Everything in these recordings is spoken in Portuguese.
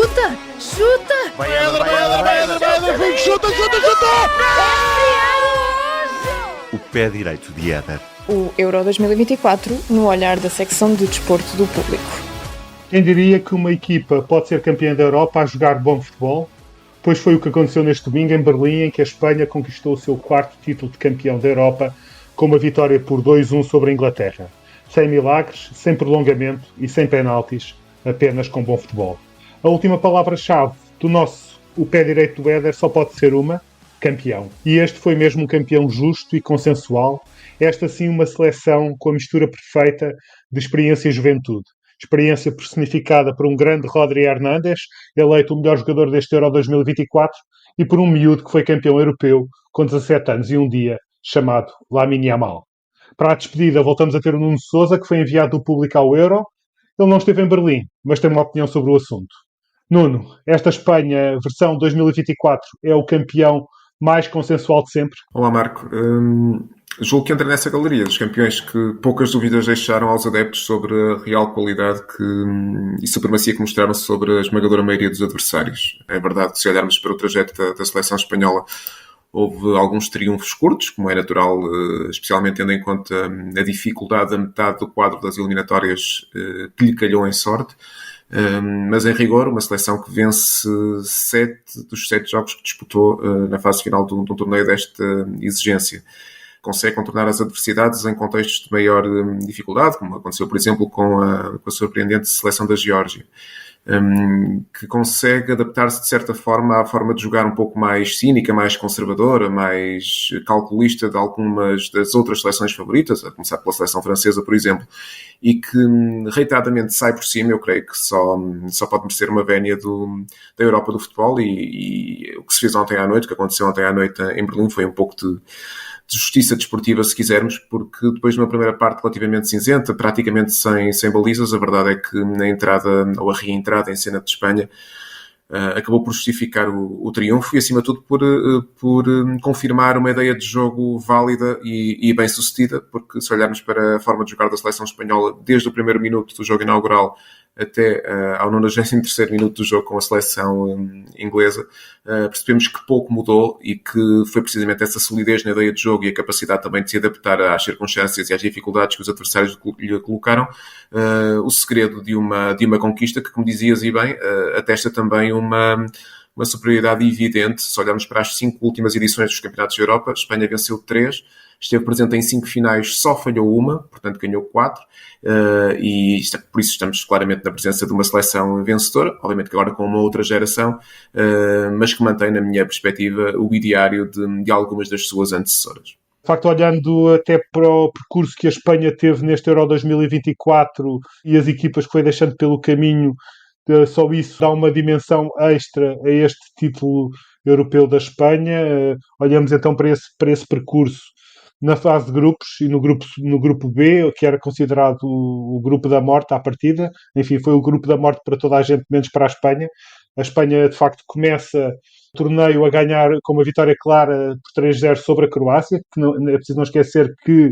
Chuta! Chuta! Vai, Éder, vai, Éder, vai, Éder, vai, Éder, vai, chuta! O pé direito de Éder. O Euro 2024 no olhar da secção de desporto do público. Quem diria que uma equipa pode ser campeã da Europa a jogar bom futebol? Pois foi o que aconteceu neste domingo em Berlim, em que a Espanha conquistou o seu quarto título de campeão da Europa com uma vitória por 2-1 sobre a Inglaterra. Sem milagres, sem prolongamento e sem penaltis, apenas com bom futebol. A última palavra-chave do o pé direito do Éder só pode ser uma: campeão. E este foi mesmo um campeão justo e consensual. Esta sim uma seleção com a mistura perfeita de experiência e juventude. Experiência personificada por um grande Rodri Hernández, eleito o melhor jogador deste Euro 2024, e por um miúdo que foi campeão europeu com 17 anos e um dia, chamado Lamine Yamal. Para a despedida voltamos a ter o Nuno Sousa, que foi enviado do público ao Euro. Ele não esteve em Berlim, mas tem uma opinião sobre o assunto. Nuno, esta Espanha, versão 2024, é o campeão mais consensual de sempre? Olá, Marco. Julgo que entra nessa galeria dos campeões que poucas dúvidas deixaram aos adeptos sobre a real qualidade e supremacia que mostraram sobre a esmagadora maioria dos adversários. É verdade que, se olharmos para o trajeto da seleção espanhola, houve alguns triunfos curtos, como é natural, especialmente tendo em conta a dificuldade da metade do quadro das eliminatórias que lhe calhou em sorte. Mas em rigor, uma seleção que vence 7 dos 7 jogos que disputou na fase final de um torneio desta exigência. Consegue contornar as adversidades em contextos de maior dificuldade, como aconteceu, por exemplo, com a surpreendente seleção da Geórgia, que consegue adaptar-se, de certa forma, à forma de jogar um pouco mais cínica, mais conservadora, mais calculista de algumas das outras seleções favoritas, a começar pela seleção francesa, por exemplo, e que reiteradamente sai por cima. Eu creio que só pode merecer uma vénia da Europa do futebol, e o que se fez ontem à noite, o que aconteceu ontem à noite em Berlim, foi um pouco de justiça desportiva, se quisermos, porque depois de uma primeira parte relativamente cinzenta, praticamente sem balizas, a verdade é que na entrada, ou a reentrada em cena de Espanha, acabou por justificar o triunfo e, acima de tudo, por confirmar uma ideia de jogo válida e bem-sucedida, porque se olharmos para a forma de jogar da seleção espanhola desde o primeiro minuto do jogo inaugural até ao 93º minuto do jogo com a seleção inglesa, percebemos que pouco mudou e que foi precisamente essa solidez na ideia de jogo e a capacidade também de se adaptar às circunstâncias e às dificuldades que os adversários lhe colocaram, o segredo de uma conquista que, como dizias e bem, atesta também uma superioridade evidente. Se olharmos para as 5 últimas edições dos Campeonatos da Europa, a Espanha venceu 3, esteve presente em 5 finais, só falhou uma, portanto ganhou 4, e por isso estamos claramente na presença de uma seleção vencedora, obviamente que agora com uma outra geração, mas que mantém, na minha perspectiva, o ideário de algumas das suas antecessoras. De facto, olhando até para o percurso que a Espanha teve neste Euro 2024 e as equipas que foi deixando pelo caminho, só isso dá uma dimensão extra a este título europeu da Espanha. Olhamos então para esse percurso na fase de grupos e no grupo B, que era considerado o grupo da morte à partida. Enfim, foi o grupo da morte para toda a gente, menos para a Espanha. A Espanha, de facto, começa o torneio a ganhar com uma vitória clara por 3-0 sobre a Croácia, que é preciso não esquecer que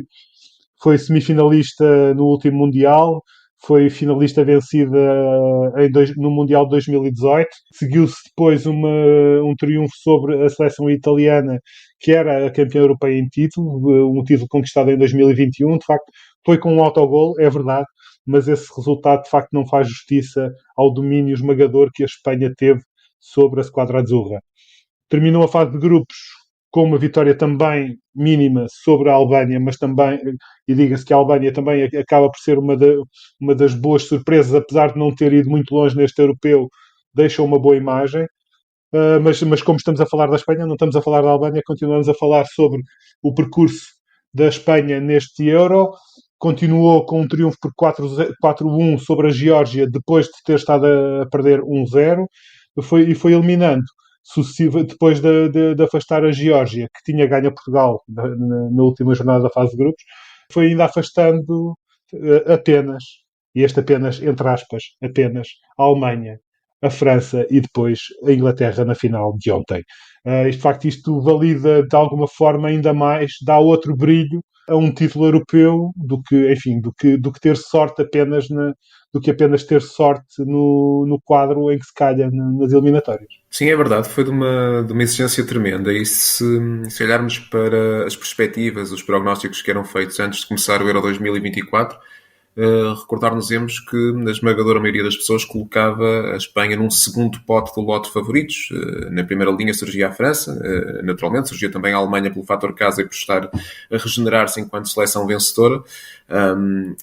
foi semifinalista no último Mundial, foi finalista vencida no Mundial de 2018. Seguiu-se depois um triunfo sobre a seleção italiana, que era a campeã europeia em título, um título conquistado em 2021. De facto, foi com um autogol, é verdade, mas esse resultado, de facto, não faz justiça ao domínio esmagador que a Espanha teve sobre a Squadra Azzurra. Terminou a fase de grupos com uma vitória também mínima sobre a Albânia, mas também, e diga-se que a Albânia também acaba por ser uma das boas surpresas, apesar de não ter ido muito longe neste europeu, deixa uma boa imagem. Mas como estamos a falar da Espanha, não estamos a falar da Albânia, continuamos a falar sobre o percurso da Espanha neste Euro. Continuou com um triunfo por 4-1 sobre a Geórgia, depois de ter estado a perder 1-0, e foi eliminando depois de afastar a Geórgia, que tinha ganho a Portugal na última jornada da fase de grupos, foi ainda afastando apenas, e este apenas, entre aspas, apenas, a Alemanha, a França e depois a Inglaterra na final de ontem. De facto, isto valida de alguma forma ainda mais, dá outro brilho a um título europeu do que ter sorte apenas do que apenas ter sorte no quadro em que se calha nas eliminatórias. Sim, é verdade, foi de uma exigência tremenda. E se olharmos para as perspectivas, os prognósticos que eram feitos antes de começar o Euro 2024, recordar-nos-emos que a esmagadora maioria das pessoas colocava a Espanha num segundo pote do lote de favoritos. Na primeira linha surgia a França, naturalmente, surgia também a Alemanha pelo fator casa e por estar a regenerar-se enquanto seleção vencedora.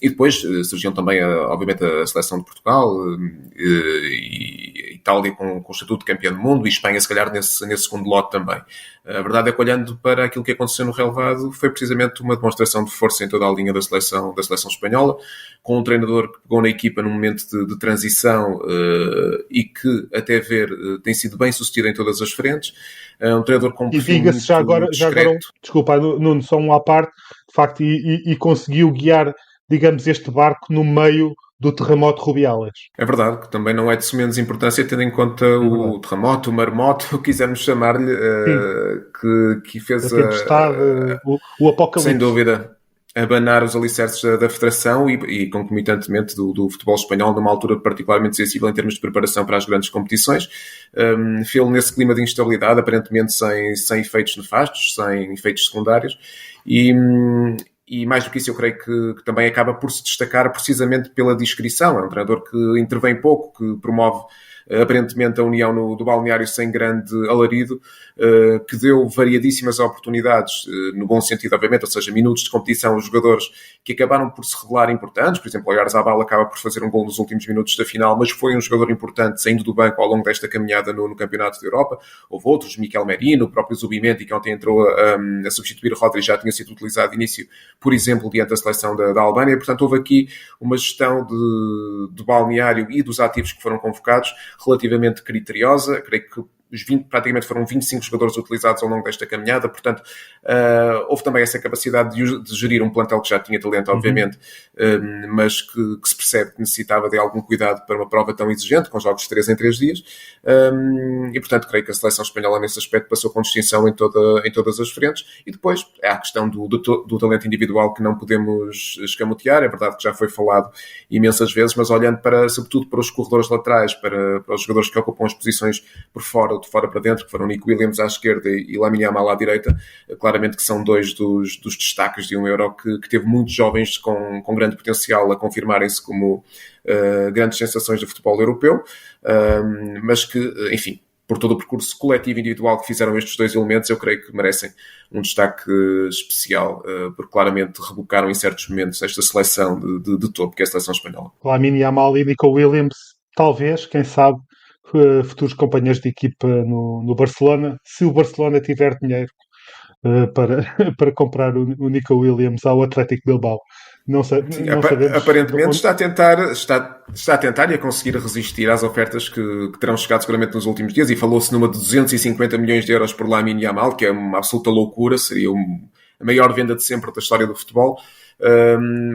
E depois surgiam também, obviamente, a seleção de Portugal e Itália com o estatuto de campeão do mundo, e Espanha, se calhar, nesse segundo lote também. A verdade é que, olhando para aquilo que aconteceu no relevado, foi precisamente uma demonstração de força em toda a linha da seleção espanhola, com um treinador que pegou na equipa num momento de transição e que, até ver, tem sido bem sucedido em todas as frentes. Um treinador com um perfil muito já agora, desculpa, Nuno, só um à parte, de facto, e conseguiu guiar, digamos, este barco no meio do terremoto Rubiales. É verdade, que também não é de sumenos importância, tendo em conta o terremoto, o maremoto, o que quisermos chamar-lhe, que fez a tempestade, o apocalipse. Sem dúvida, abanar os alicerces da federação e concomitantemente do futebol espanhol numa altura particularmente sensível em termos de preparação para as grandes competições. Fê-lo nesse clima de instabilidade, aparentemente sem efeitos nefastos, sem efeitos secundários, e mais do que isso, eu creio que também acaba por se destacar precisamente pela discrição. É um treinador que intervém pouco, que promove aparentemente a união do balneário sem grande alarido, que deu variadíssimas oportunidades, no bom sentido, obviamente, ou seja, minutos de competição aos jogadores que acabaram por se revelar importantes. Por exemplo, o Oyarzabal acaba por fazer um gol nos últimos minutos da final, mas foi um jogador importante saindo do banco ao longo desta caminhada no Campeonato da Europa. Houve outros, Miquel Merino, o próprio Zubimendi, que ontem entrou a substituir o Rodri, já tinha sido utilizado de início, por exemplo, diante da seleção da Albânia. Portanto, houve aqui uma gestão do balneário e dos ativos que foram convocados relativamente criteriosa. Creio que praticamente foram 25 jogadores utilizados ao longo desta caminhada, portanto, houve também essa capacidade de gerir um plantel que já tinha talento, obviamente, mas que se percebe que necessitava de algum cuidado para uma prova tão exigente, com jogos de 3 em 3 dias, e, portanto, creio que a seleção espanhola nesse aspecto passou com distinção em todas as frentes. E depois é a questão do talento individual que não podemos escamotear. É verdade que já foi falado imensas vezes, mas olhando sobretudo para os corredores laterais, para os jogadores que ocupam as posições por fora, de fora para dentro, que foram Nico Williams à esquerda e Lamine Yamal à direita, claramente que são dois dos destaques de um Euro que teve muitos jovens com grande potencial a confirmarem-se como grandes sensações do futebol europeu, mas que, enfim, por todo o percurso coletivo e individual que fizeram estes dois elementos, eu creio que merecem um destaque especial, porque claramente rebocaram em certos momentos esta seleção de topo, que é a seleção espanhola. Lamine Yamal e Nico Williams, talvez, quem sabe, futuros companheiros de equipa no Barcelona, se o Barcelona tiver dinheiro para comprar o Nico Williams ao Athletic Bilbao. Não sabemos. Aparentemente está a tentar e a conseguir resistir às ofertas que terão chegado seguramente nos últimos dias, e falou-se numa de 250 milhões de euros por Lamine Yamal, que é uma absoluta loucura, seria a maior venda de sempre da história do futebol.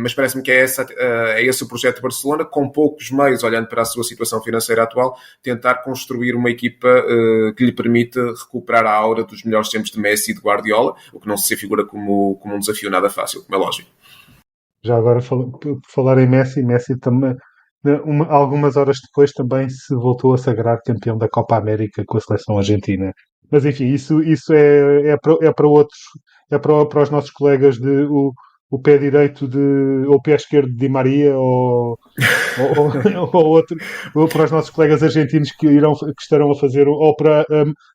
Mas parece-me que é esse o projeto de Barcelona, com poucos meios, olhando para a sua situação financeira atual, tentar construir uma equipa que lhe permita recuperar a aura dos melhores tempos de Messi e de Guardiola, o que não se figura como um desafio nada fácil, como é lógico. Já agora, falar em Messi também, algumas horas depois também se voltou a sagrar campeão da Copa América com a seleção argentina. Mas enfim, isso é para outros, é para os nossos colegas o pé direito ou o pé esquerdo de Di Maria ou outro, ou para os nossos colegas argentinos que estarão a fazer, ou para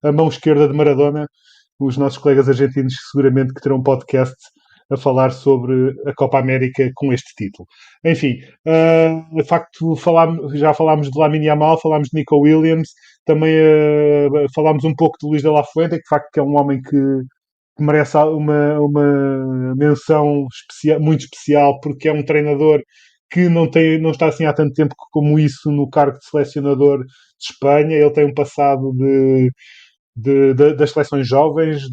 a mão esquerda de Maradona, os nossos colegas argentinos seguramente que terão podcast a falar sobre a Copa América com este título. Enfim, de facto já falámos de Lamine Yamal, falámos de Nico Williams, também falámos um pouco de Luís de la Fuente, que de facto é um homem que merece uma menção muito especial, porque é um treinador que não está assim há tanto tempo como isso no cargo de selecionador de Espanha. Ele tem um passado das seleções jovens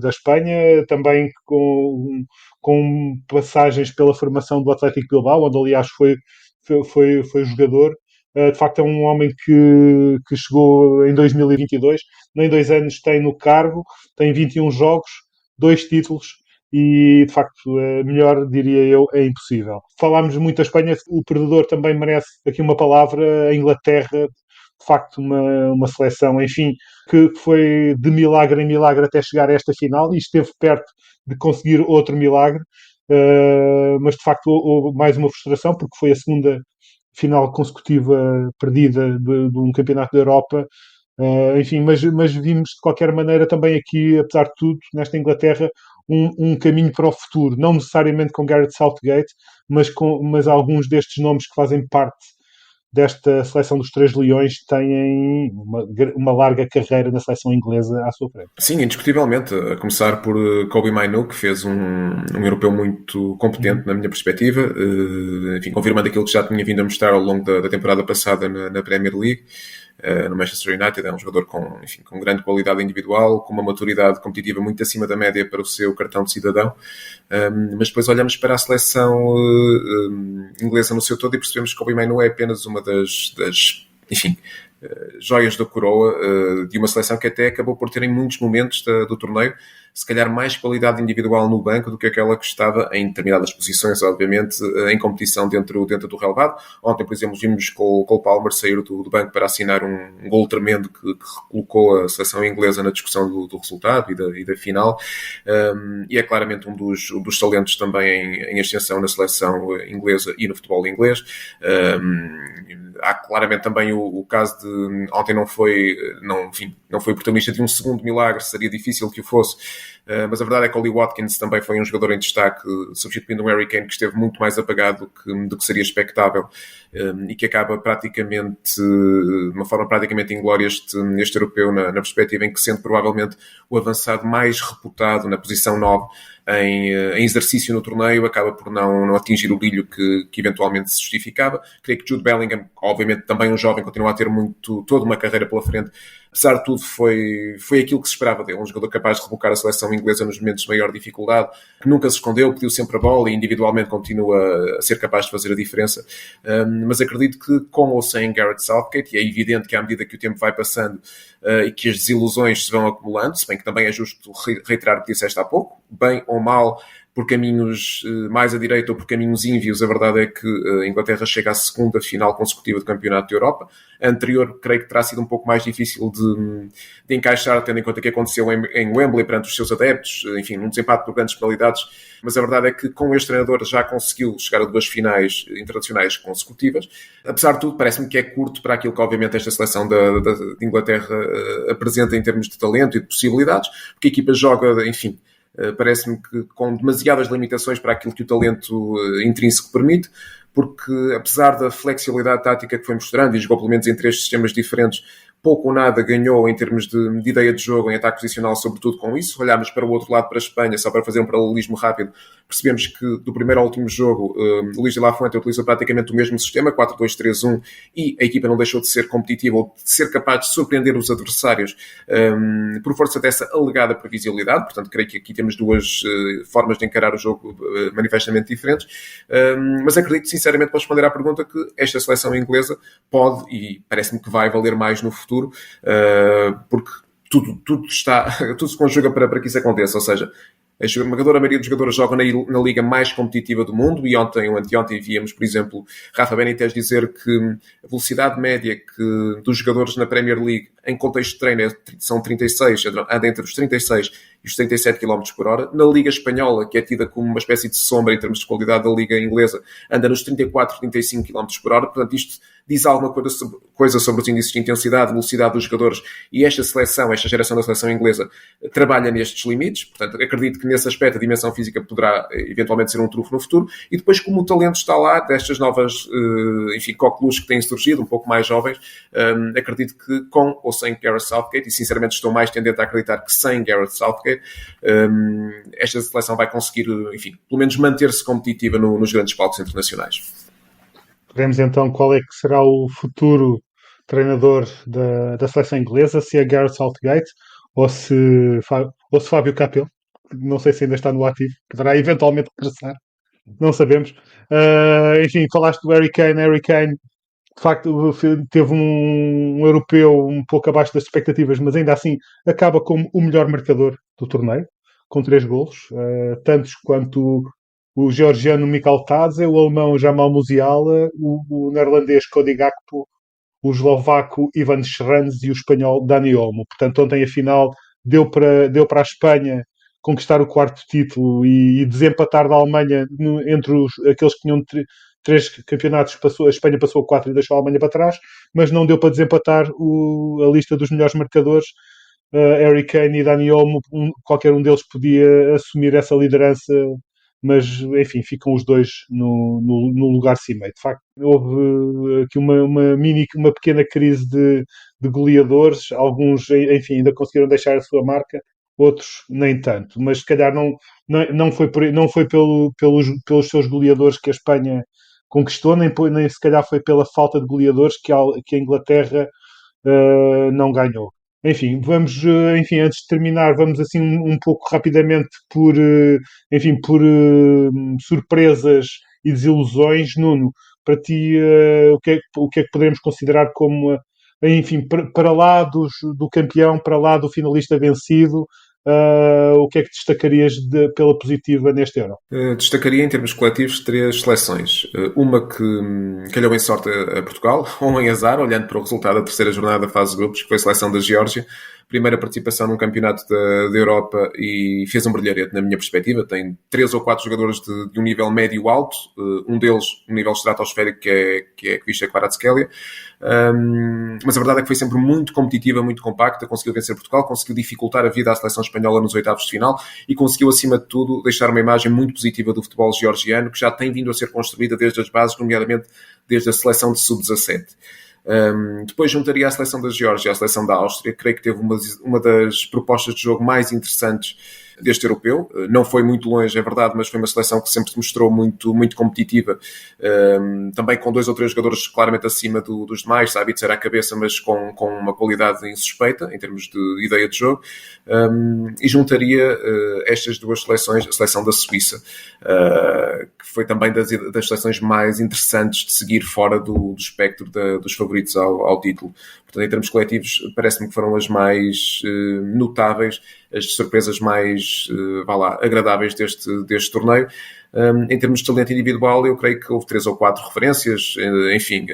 da Espanha, também com passagens pela formação do Athletic Bilbao, onde aliás foi jogador. De facto é um homem que chegou em 2022, nem 2 anos tem no cargo, tem 21 jogos, 2 títulos e de facto melhor, diria eu, é impossível. Falámos muito da Espanha, o perdedor também merece aqui uma palavra, a Inglaterra, de facto uma seleção, enfim, que foi de milagre em milagre até chegar a esta final e esteve perto de conseguir outro milagre, mas de facto houve mais uma frustração porque foi a segunda final consecutiva perdida de um campeonato da Europa. Enfim, mas vimos de qualquer maneira também aqui, apesar de tudo, nesta Inglaterra, um caminho para o futuro, não necessariamente com Gareth Southgate, mas alguns destes nomes que fazem parte desta seleção dos Três Leões têm uma larga carreira na seleção inglesa à sua frente. Sim, indiscutivelmente, a começar por Kobbie Mainoo, que fez um europeu muito competente na minha perspectiva, enfim, confirmando aquilo que já tinha vindo a mostrar ao longo da temporada passada na Premier League. No Manchester United, é um jogador com grande qualidade individual, com uma maturidade competitiva muito acima da média para o seu cartão de cidadão, mas depois olhamos para a seleção inglesa no seu todo e percebemos que Kobbie Mainoo é apenas uma das enfim, joias da coroa de uma seleção que até acabou por ter em muitos momentos do torneio se calhar mais qualidade individual no banco do que aquela que estava em determinadas posições, obviamente, em competição dentro do relevado. Ontem, por exemplo, vimos Cole Palmer sair do banco para assinar um golo tremendo que colocou a seleção inglesa na discussão do resultado e da final, e é claramente um dos talentos também em ascensão na seleção inglesa e no futebol inglês. Há claramente também o caso de ontem não foi protagonista de um segundo milagre, seria difícil que o fosse, mas a verdade é que Ollie Watkins também foi um jogador em destaque, substituindo um Harry Kane que esteve muito mais apagado do que seria expectável, e que acaba praticamente, de uma forma praticamente inglória, este europeu na perspectiva em que, sendo provavelmente o avançado mais reputado na posição 9 em exercício no torneio, acaba por não atingir o brilho que eventualmente se justificava. Creio que Jude Bellingham, obviamente também um jovem, continua a ter toda uma carreira pela frente. Apesar de tudo, foi aquilo que se esperava dele, um jogador capaz de rebocar a seleção inglesa nos momentos de maior dificuldade, que nunca se escondeu, pediu sempre a bola e individualmente continua a ser capaz de fazer a diferença. Mas acredito que com ou sem Gareth Southgate, e é evidente que à medida que o tempo vai passando e que as desilusões se vão acumulando, se bem que também é justo reiterar o que disseste há pouco, bem ou mal, por caminhos mais à direita ou por caminhos ínvios, a verdade é que a Inglaterra chega à segunda final consecutiva do Campeonato da Europa. A anterior, creio que terá sido um pouco mais difícil de encaixar, tendo em conta que aconteceu em Wembley perante os seus adeptos, enfim, num desempate por grandes penalidades, mas a verdade é que com este treinador já conseguiu chegar a 2 finais internacionais consecutivas. Apesar de tudo, parece-me que é curto para aquilo que obviamente esta seleção de Inglaterra apresenta em termos de talento e de possibilidades, porque a equipa joga, enfim, parece-me que com demasiadas limitações para aquilo que o talento intrínseco permite, porque apesar da flexibilidade tática que foi mostrando e jogou pelo menos em 3 sistemas diferentes, pouco ou nada ganhou em termos de ideia de jogo, em ataque posicional, sobretudo com isso. Olhámos para o outro lado, para a Espanha, só para fazer um paralelismo rápido, percebemos que do primeiro ao último jogo, Luís de la Fuente utilizou praticamente o mesmo sistema, 4-2-3-1, e a equipa não deixou de ser competitiva ou de ser capaz de surpreender os adversários por força dessa alegada previsibilidade. Portanto, creio que aqui temos 2 formas de encarar o jogo manifestamente diferentes, mas acredito sinceramente, para responder à pergunta, que esta seleção inglesa pode, e parece-me que vai valer mais no futuro, porque tudo se conjuga para que isso aconteça, ou seja, a esmagadora maioria dos jogadores joga na liga mais competitiva do mundo, e ontem ou anteontem víamos, por exemplo, Rafa Benitez dizer que a velocidade média dos jogadores na Premier League em contexto de treino são 36, anda entre os 36 e os 37 km por hora. Na Liga Espanhola, que é tida como uma espécie de sombra em termos de qualidade da Liga Inglesa, anda nos 34, 35 km por hora. Portanto, isto diz alguma coisa sobre os índices de intensidade, velocidade dos jogadores, e esta geração da seleção inglesa trabalha nestes limites. Portanto, acredito que nesse aspecto a dimensão física poderá eventualmente ser um trunfo no futuro, e depois, como o talento está lá, destas novas coqueluches que têm surgido, um pouco mais jovens, acredito que com ou sem Gareth Southgate, e sinceramente estou mais tendente a acreditar que sem Gareth Southgate, esta seleção vai conseguir, enfim, pelo menos manter-se competitiva nos grandes palcos internacionais. Veremos então qual é que será o futuro treinador da seleção inglesa, se é Gareth Southgate ou se Fábio Capello, não sei se ainda está no ativo, poderá eventualmente regressar, não sabemos. Enfim, falaste do Harry Kane, de facto teve um europeu um pouco abaixo das expectativas, mas ainda assim acaba como o melhor marcador do torneio, com 3 golos, tantos quanto o georgiano Mikal Tadze, o alemão Jamal Musiala, o neerlandês Cody Gakpo, o eslovaco Ivan Schranz e o espanhol Dani Olmo. Portanto, ontem a final deu para a Espanha conquistar o 4º título e desempatar da Alemanha entre aqueles que tinham 3 campeonatos. A Espanha passou a 4 e deixou a Alemanha para trás, mas não deu para desempatar a lista dos melhores marcadores. Harry Kane e Dani Olmo, qualquer um deles podia assumir essa liderança, mas enfim, ficam os dois no lugar cimeiro. De facto, houve aqui uma pequena crise de goleadores. Alguns, enfim, ainda conseguiram deixar a sua marca, outros nem tanto, mas se calhar não foi pelos seus goleadores que a Espanha conquistou, nem se calhar foi pela falta de goleadores que a Inglaterra não ganhou. Enfim, antes de terminar, vamos assim um pouco rapidamente por surpresas e desilusões. Nuno, para ti, o que é que poderemos considerar como, enfim, para lá do campeão, para lá do finalista vencido, o que é que destacarias pela positiva neste Euro? Destacaria em termos coletivos 3 seleções. Uma que calhou em sorte a Portugal, ou em azar, olhando para o resultado da terceira jornada da fase de grupos, que foi a seleção da Geórgia. Primeira participação num campeonato da Europa e fez um brilharete, na minha perspectiva. Tem 3 ou 4 jogadores de um nível médio-alto, um deles um nível estratosférico, que é Kvisha Kvaratskhelia. Mas a verdade é que foi sempre muito competitiva, muito compacta, conseguiu vencer Portugal, conseguiu dificultar a vida à seleção espanhola nos oitavos de final e conseguiu, acima de tudo, deixar uma imagem muito positiva do futebol georgiano, que já tem vindo a ser construída desde as bases, nomeadamente desde a seleção de sub-17. Depois juntaria a seleção da Geórgia à seleção da Áustria. Creio que teve uma das propostas de jogo mais interessantes deste europeu. Não foi muito longe, é verdade, mas foi uma seleção que sempre se mostrou muito, muito competitiva, também com 2 ou 3 jogadores claramente acima dos demais. Sabitzer à cabeça, mas com uma qualidade insuspeita em termos de ideia de jogo. E juntaria estas 2 seleções, a seleção da Suíça, que foi também das seleções mais interessantes de seguir fora do espectro dos favoritos ao título. Portanto, em termos coletivos, parece-me que foram as mais notáveis, as surpresas mais agradáveis deste torneio. Em termos de talento individual, eu creio que houve 3 ou 4 referências. Enfim,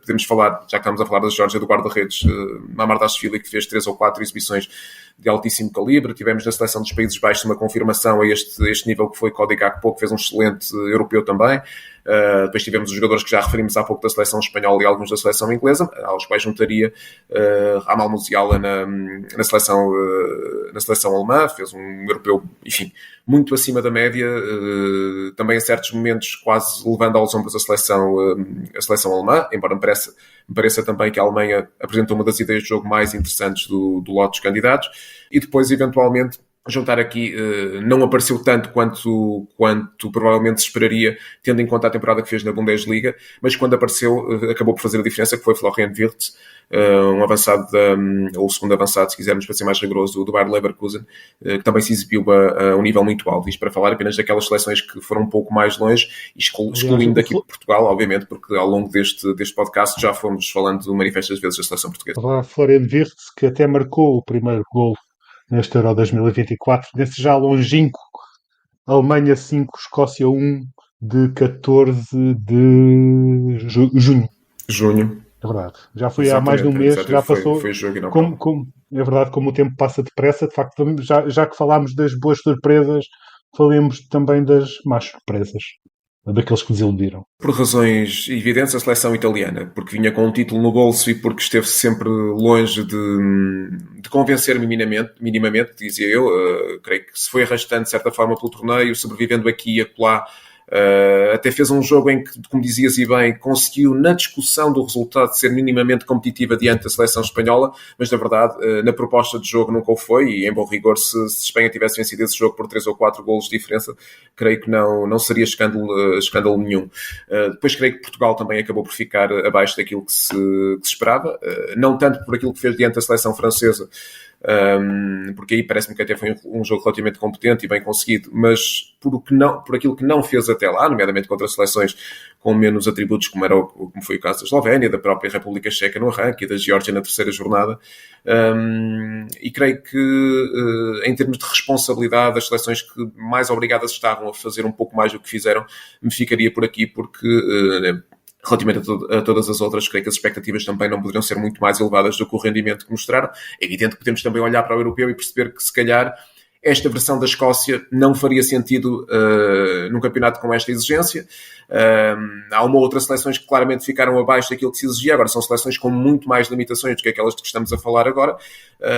podemos falar, já que estamos a falar da Geórgia, do guarda-redes Mamardashvili, que fez 3 ou 4 exibições de altíssimo calibre. Tivemos na seleção dos Países Baixos uma confirmação a este nível, que foi Cody Gakpo, que fez um excelente europeu também. Depois tivemos os jogadores que já referimos há pouco da seleção espanhola e alguns da seleção inglesa, aos quais juntaria Jamal Musiala na seleção alemã. Fez um europeu, enfim, muito acima da média, também em certos momentos quase levando aos ombros a seleção alemã, embora me pareça também que a Alemanha apresentou uma das ideias de jogo mais interessantes do lote dos candidatos. E depois, eventualmente, juntar aqui, não apareceu tanto quanto provavelmente se esperaria, tendo em conta a temporada que fez na Bundesliga, mas quando apareceu, acabou por fazer a diferença, que foi Florian Wirtz, um avançado, ou o segundo avançado, se quisermos, para ser mais rigoroso, do Bayer Leverkusen, que também se exibiu a um nível muito alto. Isto para falar apenas daquelas seleções que foram um pouco mais longe, excluindo daqui Portugal, obviamente, porque ao longo deste podcast já fomos falando manifestas vezes da seleção portuguesa. Florian Wirtz, que até marcou o primeiro golo neste Euro 2024, nesse já longínquo Alemanha 5, Escócia 1, de 14 de junho. É verdade. Já foi há mais de um mês, já passou. Foi jogo é verdade, como o tempo passa depressa. De facto, já que falámos das boas surpresas, falemos também das más surpresas, daqueles que desiludiram. Por razões evidentes, a seleção italiana, porque vinha com um título no bolso e porque esteve sempre longe de convencer minimamente, dizia eu. Creio que se foi arrastando de certa forma pelo torneio, sobrevivendo aqui e acolá. Até fez um jogo em que, como dizias e bem, conseguiu na discussão do resultado ser minimamente competitiva diante da seleção espanhola, mas na verdade na proposta de jogo nunca o foi, e em bom rigor, se Espanha tivesse vencido esse jogo por 3 ou 4 golos de diferença, creio que não seria escândalo nenhum. Depois creio que Portugal também acabou por ficar abaixo daquilo que se esperava, não tanto por aquilo que fez diante da seleção francesa, porque aí parece-me que até foi um jogo relativamente competente e bem conseguido, mas por aquilo que não fez até lá, nomeadamente contra seleções com menos atributos, como foi o caso da Eslovénia, da própria República Checa no arranque e da Geórgia na terceira jornada. E creio que, em termos de responsabilidade, as seleções que mais obrigadas estavam a fazer um pouco mais do que fizeram, me ficaria por aqui, porque relativamente a todas as outras, creio que as expectativas também não poderiam ser muito mais elevadas do que o rendimento que mostraram. É evidente que podemos também olhar para o europeu e perceber que, se calhar, esta versão da Escócia não faria sentido num campeonato com esta exigência. Há uma ou outra seleções que claramente ficaram abaixo daquilo que se exigia. Agora são seleções com muito mais limitações do que aquelas de que estamos a falar agora,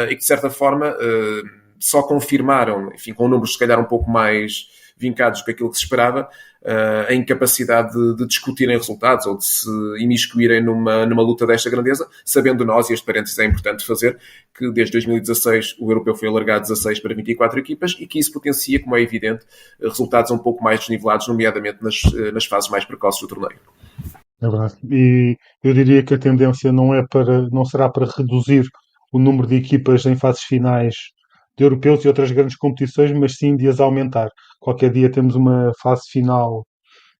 e que de certa forma só confirmaram, enfim, com números se calhar um pouco mais vincados do que aquilo que se esperava, a incapacidade de discutirem resultados ou de se imiscuírem numa luta desta grandeza, sabendo nós, e este parênteses é importante fazer, que desde 2016 o europeu foi alargado de 16 para 24 equipas e que isso potencia, como é evidente, resultados um pouco mais desnivelados, nomeadamente nas fases mais precoces do torneio. É verdade. E eu diria que a tendência não será para reduzir o número de equipas em fases finais de europeus e outras grandes competições, mas sim de as aumentar. Qualquer dia temos uma fase final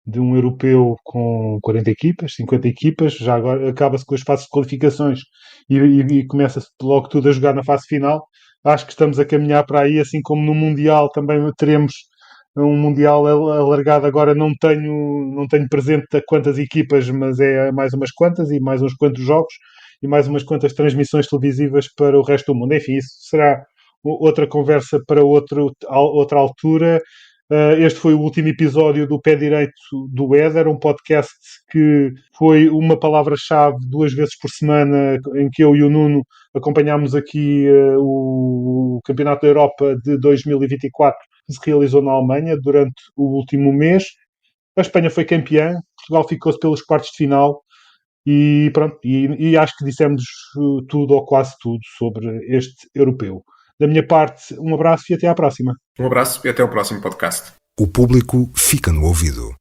de um europeu com 40 equipas, 50 equipas, já agora acaba-se com as fases de qualificações e começa-se logo tudo a jogar na fase final. Acho que estamos a caminhar para aí, assim como no Mundial também teremos um Mundial alargado. Agora não tenho presente a quantas equipas, mas é mais umas quantas e mais uns quantos jogos e mais umas quantas transmissões televisivas para o resto do mundo. Enfim, isso será outra conversa para outra altura. Este foi o último episódio do Pé Direito do Éder, um podcast que foi uma palavra-chave 2 vezes por semana, em que eu e o Nuno acompanhámos aqui o Campeonato da Europa de 2024, que se realizou na Alemanha durante o último mês. A Espanha foi campeã, Portugal ficou-se pelos quartos de final e pronto, e acho que dissemos tudo ou quase tudo sobre este europeu. Da minha parte, um abraço e até à próxima. Um abraço e até o próximo podcast. O público fica no ouvido.